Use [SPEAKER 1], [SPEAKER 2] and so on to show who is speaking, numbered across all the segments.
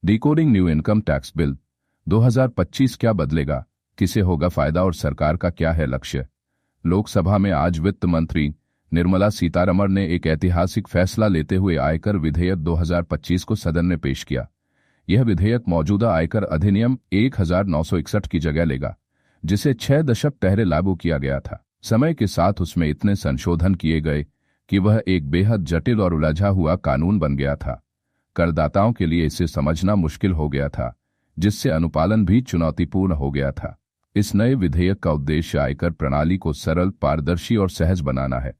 [SPEAKER 1] Decoding new income tax bill 2025 क्या बदलेगा, किसे होगा फायदा और सरकार का क्या है लक्ष्य। लोकसभा में आज वित्त मंत्री निर्मला सीतारमण ने एक ऐतिहासिक फैसला लेते हुए आयकर विधेयक 2025 को सदन में पेश किया। यह विधेयक मौजूदा आयकर अधिनियम 1961 की जगह लेगा, जिसे 6 दशक पहले लागू किया गया था। समय के साथ उसमें इतने संशोधन किए गए कि वह एक बेहद जटिल और उलझा हुआ कानून बन गया था। करदाताओं के लिए इसे समझना मुश्किल हो गया था, जिससे अनुपालन भी चुनौतीपूर्ण हो गया था। इस नए विधेयक का उद्देश्य आयकर प्रणाली को सरल, पारदर्शी और सहज बनाना है,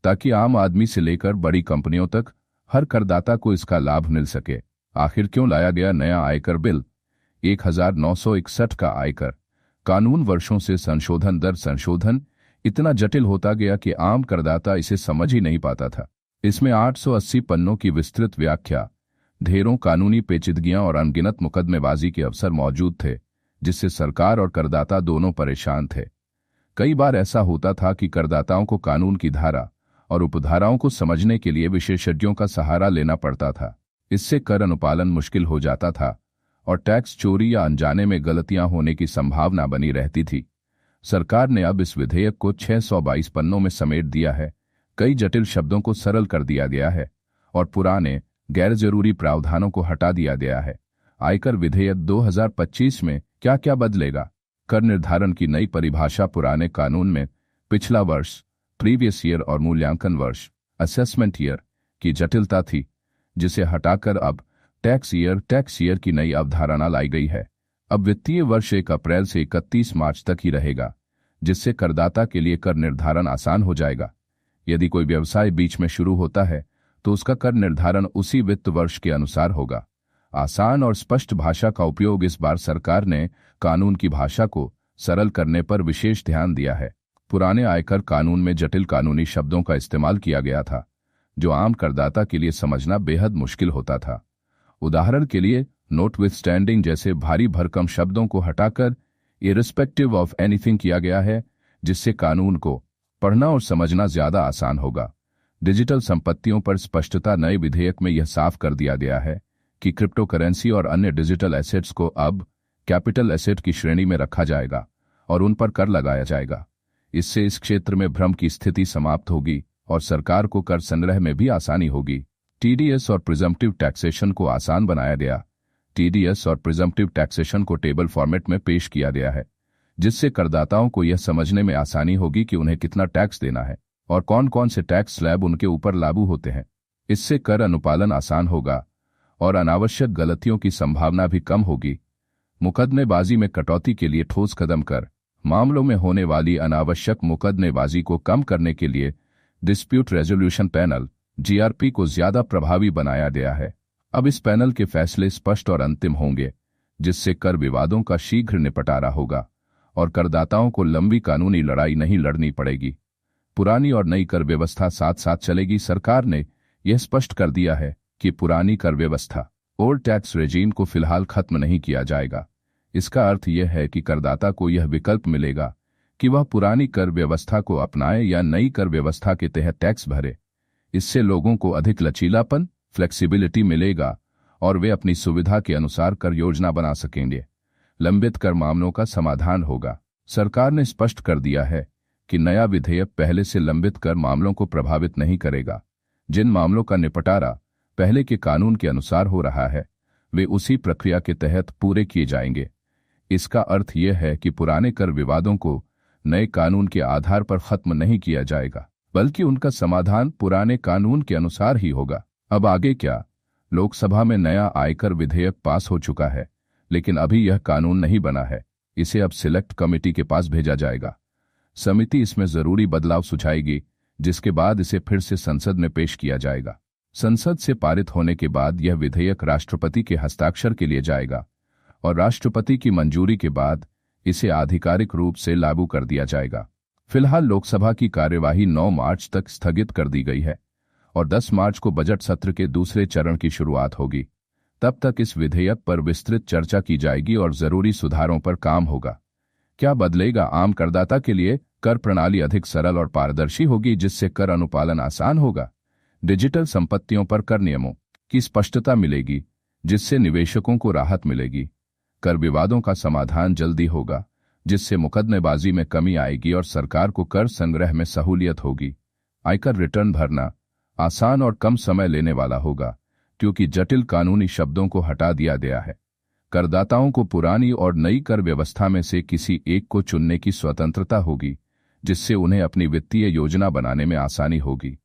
[SPEAKER 1] ताकि आम आदमी से लेकर बड़ी कंपनियों तक हर करदाता को इसका लाभ मिल सके। आखिर क्यों लाया गया नया आयकर बिल? 1961 का आयकर कानून वर्षों से संशोधन दर संशोधन इतना जटिल होता गया कि आम करदाता इसे समझ ही नहीं पाता था। इसमें 880 पन्नों की विस्तृत व्याख्या, ढेरों कानूनी पेचीदगियां और अनगिनत मुकदमेबाजी के अवसर मौजूद थे, जिससे सरकार और करदाता दोनों परेशान थे। कई बार ऐसा होता था कि करदाताओं को कानून की धारा और उपधाराओं को समझने के लिए विशेषज्ञों का सहारा लेना पड़ता था। इससे कर अनुपालन मुश्किल हो जाता था और टैक्स चोरी या अनजाने में गलतियां होने की संभावना बनी रहती थी। सरकार ने अब इस विधेयक को 622 पन्नों में समेट दिया है। कई जटिल शब्दों को सरल कर दिया गया है और पुराने गैर जरूरी प्रावधानों को हटा दिया गया है। आयकर विधेयक 2025 में क्या क्या बदलेगा? कर निर्धारण की नई परिभाषा। पुराने कानून में पिछला वर्ष, प्रीवियस ईयर और मूल्यांकन वर्ष, असेसमेंट ईयर की जटिलता थी, जिसे हटाकर अब टैक्स ईयर की नई अवधारणा लाई गई है। अब वित्तीय वर्ष 1 अप्रैल से 31 मार्च तक ही रहेगा, जिससे करदाता के लिए कर निर्धारण आसान हो जाएगा। यदि कोई व्यवसाय बीच में शुरू होता है तो उसका कर निर्धारण उसी वित्त वर्ष के अनुसार होगा। आसान और स्पष्ट भाषा का उपयोग। इस बार सरकार ने कानून की भाषा को सरल करने पर विशेष ध्यान दिया है। पुराने आयकर कानून में जटिल कानूनी शब्दों का इस्तेमाल किया गया था, जो आम करदाता के लिए समझना बेहद मुश्किल होता था। उदाहरण के लिए, नोटविथस्टैंडिंग जैसे भारी भरकम शब्दों को हटाकर इररिस्पेक्टिव ऑफ एनीथिंग किया गया है, जिससे कानून को पढ़ना और समझना ज्यादा आसान होगा। डिजिटल संपत्तियों पर स्पष्टता। नए विधेयक में यह साफ कर दिया गया है कि क्रिप्टो करेंसी और अन्य डिजिटल एसेट्स को अब कैपिटल एसेट की श्रेणी में रखा जाएगा और उन पर कर लगाया जाएगा। इससे इस क्षेत्र में भ्रम की स्थिति समाप्त होगी और सरकार को कर संग्रह में भी आसानी होगी। टीडीएस और प्रिजम्पटिव टैक्सेशन को आसान बनाया गया। टीडीएस और प्रिजम्पटिव टैक्सेशन को टेबल फॉर्मेट में पेश किया गया है, जिससे करदाताओं को यह समझने में आसानी होगी कि उन्हें कितना टैक्स देना है और कौन कौन से टैक्स स्लैब उनके ऊपर लागू होते हैं। इससे कर अनुपालन आसान होगा और अनावश्यक गलतियों की संभावना भी कम होगी। मुकदमेबाजी में कटौती के लिए ठोस कदम कर मामलों में होने वाली अनावश्यक मुकदमेबाजी को कम करने के लिए डिस्प्यूट रेजोल्यूशन पैनल जीआरपी को ज्यादा प्रभावी बनाया गया है। अब इस पैनल के फैसले स्पष्ट और अंतिम होंगे, जिससे कर विवादों का शीघ्र निपटारा होगा और करदाताओं को लंबी कानूनी लड़ाई नहीं लड़नी पड़ेगी। पुरानी और नई कर व्यवस्था साथ साथ चलेगी। सरकार ने यह स्पष्ट कर दिया है कि पुरानी कर व्यवस्था, ओल्ड टैक्स रेजीम को फिलहाल खत्म नहीं किया जाएगा। इसका अर्थ यह है कि करदाता को यह विकल्प मिलेगा कि वह पुरानी कर व्यवस्था को अपनाए या नई कर व्यवस्था के तहत टैक्स भरे। इससे लोगों को अधिक लचीलापन, फ्लेक्सिबिलिटी मिलेगा और वे अपनी सुविधा के अनुसार कर योजना बना सकेंगे। लंबित कर मामलों का समाधान होगा। सरकार ने स्पष्ट कर दिया है कि नया विधेयक पहले से लंबित कर मामलों को प्रभावित नहीं करेगा। जिन मामलों का निपटारा पहले के कानून के अनुसार हो रहा है, वे उसी प्रक्रिया के तहत पूरे किए जाएंगे। इसका अर्थ यह है कि पुराने कर विवादों को नए कानून के आधार पर खत्म नहीं किया जाएगा, बल्कि उनका समाधान पुराने कानून के अनुसार ही होगा। अब आगे क्या? लोकसभा में नया आयकर विधेयक पास हो चुका है, लेकिन अभी यह कानून नहीं बना है। इसे अब सिलेक्ट कमेटी के पास भेजा जाएगा। समिति इसमें जरूरी बदलाव सुझाएगी, जिसके बाद इसे फिर से संसद में पेश किया जाएगा। संसद से पारित होने के बाद यह विधेयक राष्ट्रपति के हस्ताक्षर के लिए जाएगा और राष्ट्रपति की मंजूरी के बाद इसे आधिकारिक रूप से लागू कर दिया जाएगा। फिलहाल लोकसभा की कार्यवाही 9 मार्च तक स्थगित कर दी गई है और 10 मार्च को बजट सत्र के दूसरे चरण की शुरुआत होगी। तब तक इस विधेयक पर विस्तृत चर्चा की जाएगी और जरूरी सुधारों पर काम होगा। क्या बदलेगा? आम करदाता के लिए कर प्रणाली अधिक सरल और पारदर्शी होगी, जिससे कर अनुपालन आसान होगा। डिजिटल संपत्तियों पर कर नियमों की स्पष्टता मिलेगी, जिससे निवेशकों को राहत मिलेगी। कर विवादों का समाधान जल्दी होगा, जिससे मुकदमेबाजी में कमी आएगी और सरकार को कर संग्रह में सहूलियत होगी। आयकर रिटर्न भरना आसान और कम समय लेने वाला होगा, क्योंकि जटिल कानूनी शब्दों को हटा दिया गया है। करदाताओं को पुरानी और नई कर व्यवस्था में से किसी एक को चुनने की स्वतंत्रता होगी, जिससे उन्हें अपनी वित्तीय योजना बनाने में आसानी होगी।